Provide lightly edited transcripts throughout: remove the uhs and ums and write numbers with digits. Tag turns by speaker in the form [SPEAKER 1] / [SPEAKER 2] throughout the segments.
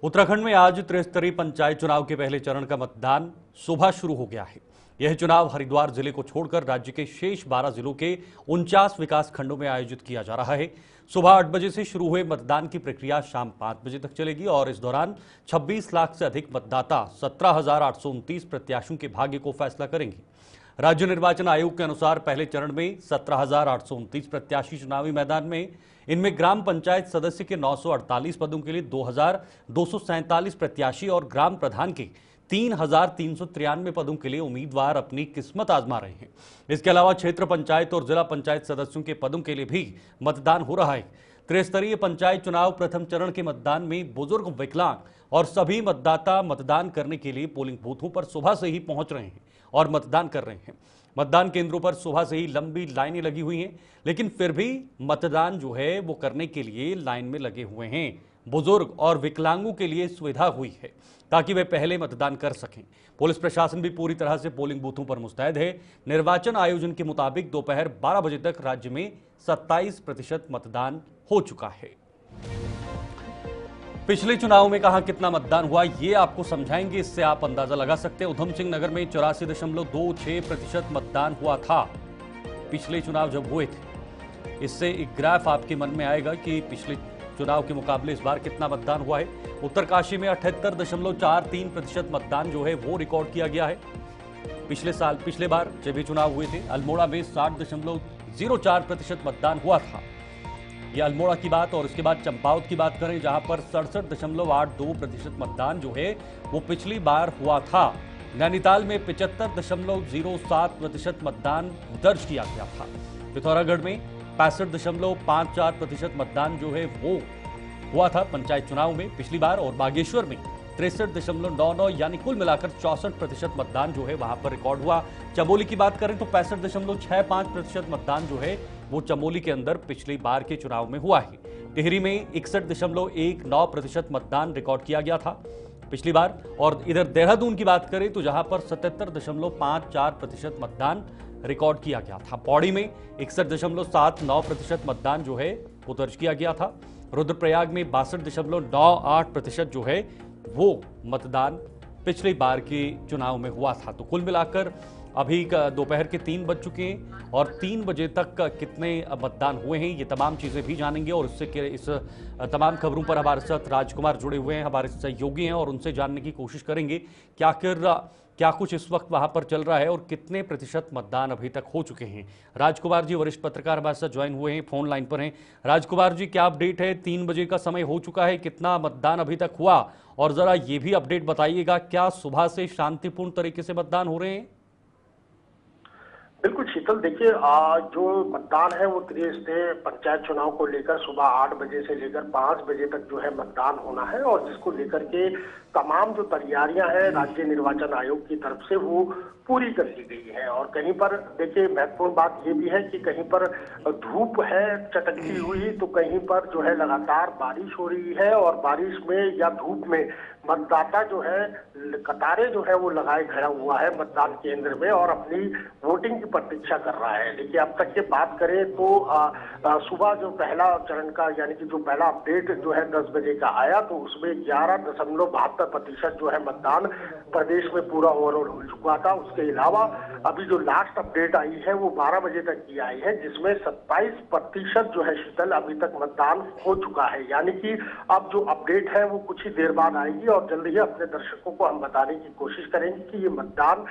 [SPEAKER 1] उत्तराखंड में आज त्रिस्तरीय पंचायत चुनाव के पहले चरण का मतदान सुबह शुरू हो गया है। यह चुनाव हरिद्वार जिले को छोड़कर राज्य के शेष 12 जिलों के 49 विकास खंडों में आयोजित किया जा रहा है। सुबह 8 बजे से शुरू हुए मतदान की प्रक्रिया शाम 5 बजे तक चलेगी और इस दौरान 26 लाख से अधिक मतदाता 17,829 प्रत्याशियों के भाग्य को फैसला करेंगे। राज्य निर्वाचन आयोग के अनुसार पहले चरण में 17,829 प्रत्याशी चुनावी मैदान में। इनमें ग्राम पंचायत सदस्य के 948 पदों के लिए 2,247 प्रत्याशी और ग्राम प्रधान के 3,393 पदों के लिए उम्मीदवार अपनी किस्मत आजमा रहे हैं। इसके अलावा क्षेत्र पंचायत और जिला पंचायत सदस्यों के पदों के लिए भी मतदान हो रहा है। त्रिस्तरीय पंचायत चुनाव प्रथम चरण के मतदान में बुजुर्ग, विकलांग और सभी मतदाता मतदान करने के लिए पोलिंग बूथों पर सुबह से ही पहुंच रहे हैं और मतदान कर रहे हैं। मतदान केंद्रों पर सुबह से ही लंबी लाइनें लगी हुई हैं, लेकिन फिर भी मतदान जो है वो करने के लिए लाइन में लगे हुए हैं। बुजुर्ग और विकलांगों के लिए सुविधा हुई है ताकि वे पहले मतदान कर सकें। पुलिस प्रशासन भी पूरी तरह से पोलिंग बूथों पर मुस्तैद है। निर्वाचन आयोजन के मुताबिक दोपहर 12 बजे तक राज्य में 27% मतदान हो चुका है। पिछले चुनाव में कहां कितना मतदान हुआ ये आपको समझाएंगे, इससे आप अंदाजा लगा सकते हैं। उधम सिंह नगर में 84.26% मतदान हुआ था पिछले चुनाव जब हुए थे। इससे एक ग्राफ आपके मन में आएगा कि पिछले चुनाव के मुकाबले इस बार कितना मतदान हुआ है। उत्तरकाशी में 78.43% मतदान जो है वो रिकॉर्ड किया गया है। पिछले बार जब ये चुनाव हुए थे अल्मोड़ा में 60.04% मतदान हुआ था। ये अल्मोड़ा की बात। और इसके बाद चंपावत की बात करें जहां पर 67.82% मतदान जो है वो पिछली बार हुआ था। नैनीताल में 75.07% मतदान दर्ज किया गया था। पिथौरागढ़ में 65.54% मतदान जो है वो हुआ था पंचायत चुनाव में पिछली बार। और बागेश्वर में 63.99 यानी कुल मिलाकर 64% मतदान जो है वहां पर रिकॉर्ड हुआ। चमोली की बात करें तो 65.65% मतदान जो है वो चमोली के अंदर पिछली बार के चुनाव में हुआ है। टिहरी में 61.19% मतदान रिकॉर्ड किया गया था पिछली बार। और इधर देहरादून की बात करें तो जहां पर 77.54% मतदान रिकॉर्ड किया गया था। पौड़ी में 61.79% मतदान जो है वो दर्ज किया गया था। रुद्रप्रयाग में 62.98% जो है वो मतदान पिछली बार के चुनाव में हुआ था। तो कुल मिलाकर अभी दोपहर के 3 बज चुके हैं और 3 बजे तक कितने मतदान हुए हैं ये तमाम चीजें भी जानेंगे। और इस तमाम खबरों पर हमारे साथ राजकुमार जुड़े हुए हैं, हमारे सहयोगी हैं, और उनसे जानने की कोशिश करेंगे क्या कुछ इस वक्त वहां पर चल रहा है और कितने प्रतिशत मतदान अभी तक हो चुके हैं। राजकुमार जी वरिष्ठ पत्रकार हमारे साथ ज्वाइन हुए हैं, फोन लाइन पर हैं। राजकुमार जी, क्या अपडेट है? 3 बजे का समय हो चुका है, कितना मतदान अभी तक हुआ? और जरा ये भी अपडेट बताइएगा, क्या सुबह से शांतिपूर्ण तरीके से मतदान हो रहे हैं?
[SPEAKER 2] बिल्कुल शीतल, देखिए जो मतदान है वो त्रिस्तरीय पंचायत चुनाव को लेकर सुबह 8 बजे से लेकर 5 बजे तक जो है मतदान होना है। और जिसको लेकर के तमाम जो तैयारियां हैं राज्य निर्वाचन आयोग की तरफ से वो पूरी कर ली गई है। और कहीं पर देखिए महत्वपूर्ण बात ये भी है कि कहीं पर धूप है चटकती हुई, तो कहीं पर जो है लगातार बारिश हो रही है। और बारिश में या धूप में मतदाता जो है कतारें जो है वो लगाए खड़ा हुआ है मतदान केंद्र में और अपनी वोटिंग की प्रतीक्षा कर रहा है। देखिए अब तक की बात करें तो सुबह जो पहला चरण का यानी कि जो पहला अपडेट जो है 10 बजे का आया, तो उसमें 11.72% जो है मतदान प्रदेश में पूरा ओवरऑल हो चुका था। उसके अलावा अभी जो लास्ट अपडेट आई है वो 12 बजे तक की आई है, जिसमें 27% जो है शीतल अभी तक मतदान हो चुका है। यानी कि अब जो अपडेट है वो कुछ ही देर बाद आएगी और जल्द ही अपने दर्शकों को हम बताने की कोशिश करेंगे कि ये मतदान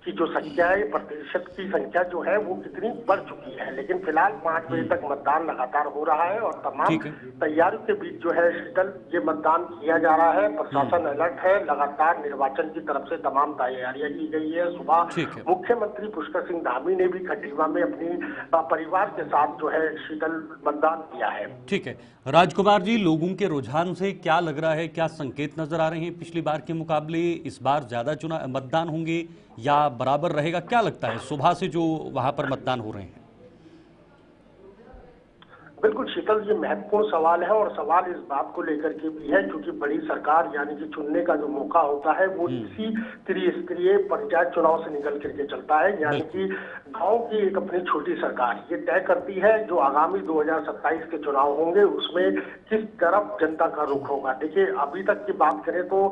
[SPEAKER 2] की जो संख्या है, प्रतिशत की संख्या जो है वो कितनी बढ़ चुकी है। लेकिन फिलहाल 5 बजे तक मतदान लगातार हो रहा है और तमाम तैयारियों के बीच जो है शीतल ये मतदान किया जा रहा है। प्रशासन अलर्ट है, लगातार निर्वाचन की तरफ से तमाम तैयारियां की गई है। सुबह मुख्यमंत्री पुष्कर सिंह धामी ने भी खटीमा में अपनी परिवार के साथ जो है शीतल मतदान किया है।
[SPEAKER 1] ठीक है राजकुमार जी, लोगों के रुझान से क्या लग रहा है, क्या संकेत नजर आ रहे हैं? पिछली बार के मुकाबले इस बार ज्यादा चुनाव मतदान होंगे या बराबर रहेगा, क्या लगता है सुबह से जो वहां पर मतदान हो रहे हैं?
[SPEAKER 2] बिल्कुल शीतल, ये महत्वपूर्ण सवाल है और सवाल इस बात को लेकर के भी है क्योंकि बड़ी सरकार यानी कि चुनने का जो मौका होता है वो इसी त्रिस्तरीय पंचायत चुनाव से निकल करके चलता है। यानी कि गांव की एक अपनी छोटी सरकार ये तय करती है जो आगामी 2027 के चुनाव होंगे उसमें किस तरफ जनता का रुख होगा। देखिए, अभी तक की बात करें तो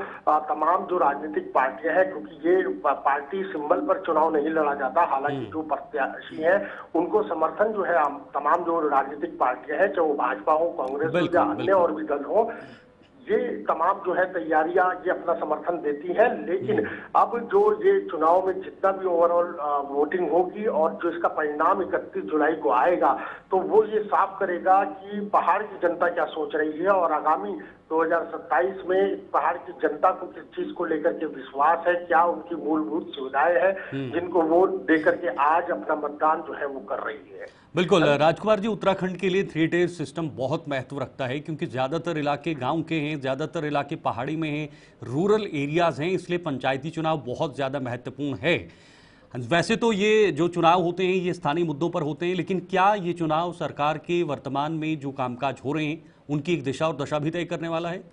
[SPEAKER 2] तमाम जो राजनीतिक पार्टियां हैं, क्योंकि ये पार्टी सिंबल पर चुनाव नहीं लड़ा जाता, हालांकि जो प्रत्याशी हैं उनको समर्थन जो है तमाम जो राजनीतिक पार्टियां हैं, चाहे वो भाजपा हो, कांग्रेस हो या अन्य और भी दल हो, ये तमाम जो है तैयारियां ये अपना समर्थन देती हैं। लेकिन अब जो ये चुनाव में जितना भी ओवरऑल वोटिंग होगी और जो इसका परिणाम 31 जुलाई को आएगा तो वो ये साफ करेगा कि पहाड़ की जनता क्या सोच रही है और आगामी 2027 में पहाड़ की जनता को किस चीज को लेकर के विश्वास है, क्या उनकी मूलभूत सुविधाएं हैं जिनको वोट देकर के आज अपना मतदान जो है वो कर रही है।
[SPEAKER 1] बिल्कुल राजकुमार जी, उत्तराखंड के लिए 3 टियर सिस्टम बहुत महत्व रखता है क्योंकि ज़्यादातर इलाके गांव के हैं, ज़्यादातर इलाके पहाड़ी में हैं, रूरल एरियाज हैं, इसलिए पंचायती चुनाव बहुत ज़्यादा महत्वपूर्ण है। वैसे तो ये जो चुनाव होते हैं ये स्थानीय मुद्दों पर होते हैं, लेकिन क्या ये चुनाव सरकार के वर्तमान में जो कामकाज हो रहे हैं उनकी एक दिशा और दशा भी तय करने वाला है?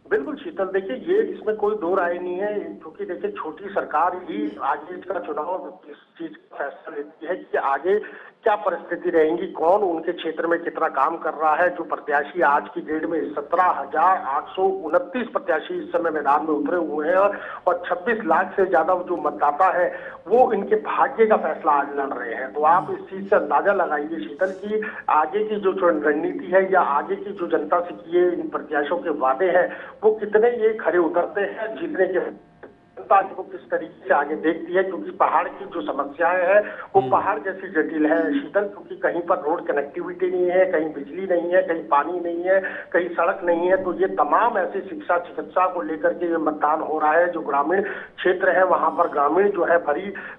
[SPEAKER 2] बिल्कुल शीतल, देखिए ये इसमें कोई दो राय नहीं है क्योंकि देखिए छोटी सरकार ही आगे इसका चुनाव इस चीज का फैसला लेती है कि आगे क्या परिस्थिति रहेंगी, कौन उनके क्षेत्र में कितना काम कर रहा है। जो प्रत्याशी आज की डेट में 17,829 प्रत्याशी इस समय मैदान में उतरे हुए हैं और 26 लाख से ज्यादा जो मतदाता है वो इनके भाग्य का फैसला आज लड़ रहे हैं। तो आप इस चीज से अंदाजा लगाइए शीतल की आगे की जो रणनीति है या आगे की जो जनता से किए इन प्रत्याशियों के वादे हैं वो कितने ये खरे उतरते हैं जीतने के जनता को किस तरीके से आगे देखती है। क्योंकि पहाड़ की जो समस्याएं हैं वो पहाड़ जैसी जटिल है शीतल, क्योंकि कहीं पर रोड कनेक्टिविटी नहीं है, कहीं बिजली नहीं है, कहीं पानी नहीं है, कहीं सड़क नहीं है। तो ये तमाम ऐसी शिक्षा चिकित्सा को लेकर के ये मतदान हो रहा है। जो ग्रामीण क्षेत्र है वहां पर ग्रामीण जो है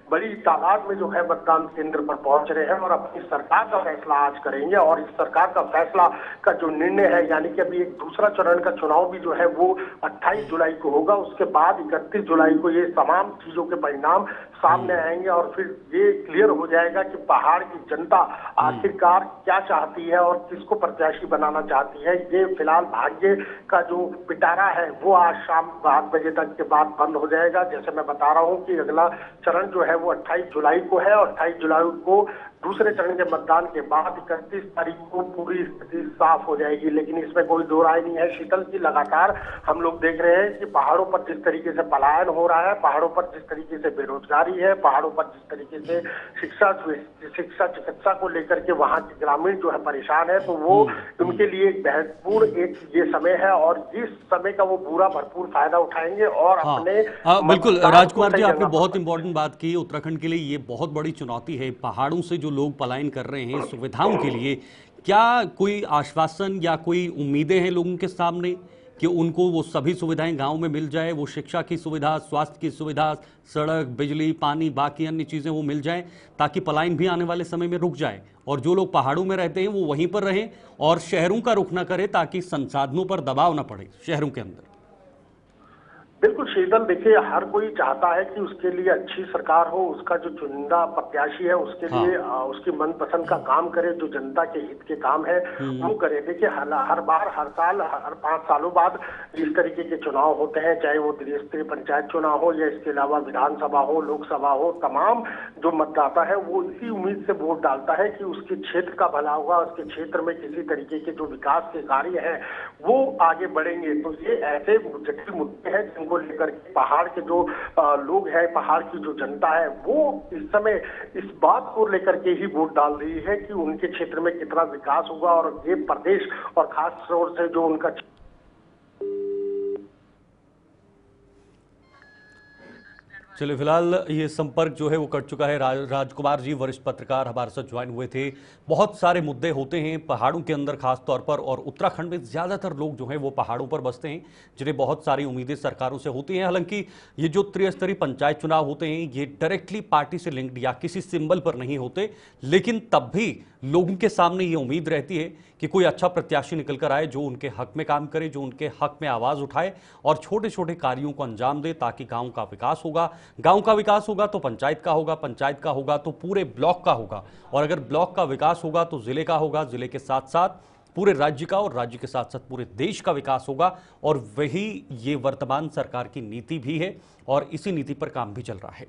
[SPEAKER 2] बड़ी तादाद में जो है मतदान केंद्र पर पहुंच रहे हैं और अपनी सरकार का फैसला आज करेंगे। और इस सरकार का फैसला का जो निर्णय है यानी कि अभी एक दूसरा चरण का चुनाव भी जो है वो 28 जुलाई को होगा, उसके बाद 31 जुलाई को ये तमाम चीजों के परिणाम सामने आएंगे और फिर ये क्लियर हो जाएगा कि पहाड़ की जनता आखिरकार क्या चाहती है और किसको प्रत्याशी बनाना चाहती है। ये फिलहाल भाग्य का जो पिटारा है वो आज शाम 8 बजे तक के बाद बंद हो जाएगा। जैसे मैं बता रहा हूं कि अगला चरण जो है वो 28 जुलाई को है और 28 जुलाई को दूसरे चरण के मतदान के बाद 31 तारीख को पूरी स्थिति साफ हो जाएगी। लेकिन इसमें कोई दो राय नहीं है शीतल की लगातार हम लोग देख रहे हैं कि पहाड़ों पर जिस तरीके से पलायन हो रहा है, पहाड़ों पर जिस तरीके से बेरोजगारी है, पहाड़ों पर जिस तरीके से शिक्षा चिकित्सा को लेकर के वहां के ग्रामीण जो है परेशान है, तो वो उनके लिए महत्वपूर्ण एक ये समय है और इस समय का वो पूरा भरपूर फायदा उठाएंगे और अपने
[SPEAKER 1] बिल्कुल राजकुमार जी, आपने बहुत इंपॉर्टेंट बात की। उत्तराखंड के लिए ये बहुत बड़ी चुनौती है। पहाड़ों से जो लोग पलायन कर रहे हैं सुविधाओं के लिए, क्या कोई आश्वासन या कोई उम्मीदें हैं लोगों के सामने कि उनको वो सभी सुविधाएं गांव में मिल जाए, वो शिक्षा की सुविधा, स्वास्थ्य की सुविधा, सड़क, बिजली, पानी, बाकी अन्य चीज़ें वो मिल जाएं ताकि पलायन भी आने वाले समय में रुक जाए और जो लोग पहाड़ों में रहते हैं वो वहीं पर रहें और शहरों का रुख ना करें ताकि संसाधनों पर दबाव ना पड़े शहरों के अंदर?
[SPEAKER 2] बिल्कुल शीतल, देखिए हर कोई चाहता है कि उसके लिए अच्छी सरकार हो, उसका जो चुनिंदा प्रत्याशी है उसके लिए उसकी मनपसंद का काम करे, जो जनता के हित के काम है वो करे। देखिए हर बार हर साल हर 5 सालों बाद इस तरीके के चुनाव होते हैं, चाहे वो त्रिस्तरीय पंचायत चुनाव हो या इसके अलावा विधानसभा हो, लोकसभा हो। तमाम जो मतदाता है वो इसी उम्मीद से वोट डालता है कि उसके क्षेत्र का भला होगा, उसके क्षेत्र में किसी तरीके के जो विकास के कार्य हैं वो आगे बढ़ेंगे। तो ये ऐसे जटिल मुद्दे हैं जिनको लेकर के पहाड़ के जो लोग हैं, पहाड़ की जो जनता है वो इस समय इस बात को लेकर के ही वोट डाल रही है कि उनके क्षेत्र में कितना विकास होगा और ये प्रदेश और खास तौर से जो उनका
[SPEAKER 1] चलिए फिलहाल ये संपर्क जो है वो कट चुका है। राजकुमार जी वरिष्ठ पत्रकार हमारे साथ ज्वाइन हुए थे। बहुत सारे मुद्दे होते हैं पहाड़ों के अंदर खास तौर पर, और उत्तराखंड में ज़्यादातर लोग जो हैं वो पहाड़ों पर बसते हैं जिन्हें बहुत सारी उम्मीदें सरकारों से होती हैं। हालांकि ये जो त्रिस्तरीय पंचायत चुनाव होते हैं ये डायरेक्टली पार्टी से लिंक्ड या किसी सिंबल पर नहीं होते, लेकिन तब भी लोगों के सामने ये उम्मीद रहती है कि कोई अच्छा प्रत्याशी निकल कर आए जो उनके हक में काम करे, जो उनके हक में आवाज़ उठाए और छोटे छोटे कार्यों को अंजाम दे ताकि गाँव का विकास होगा, गांव का विकास होगा तो पंचायत का होगा, पंचायत का होगा तो पूरे ब्लॉक का होगा, और अगर ब्लॉक का विकास होगा तो जिले का होगा, जिले के साथ साथ पूरे राज्य का, और राज्य के साथ साथ पूरे देश का विकास होगा। और वही ये वर्तमान सरकार की नीति भी है और इसी नीति पर काम भी चल रहा है।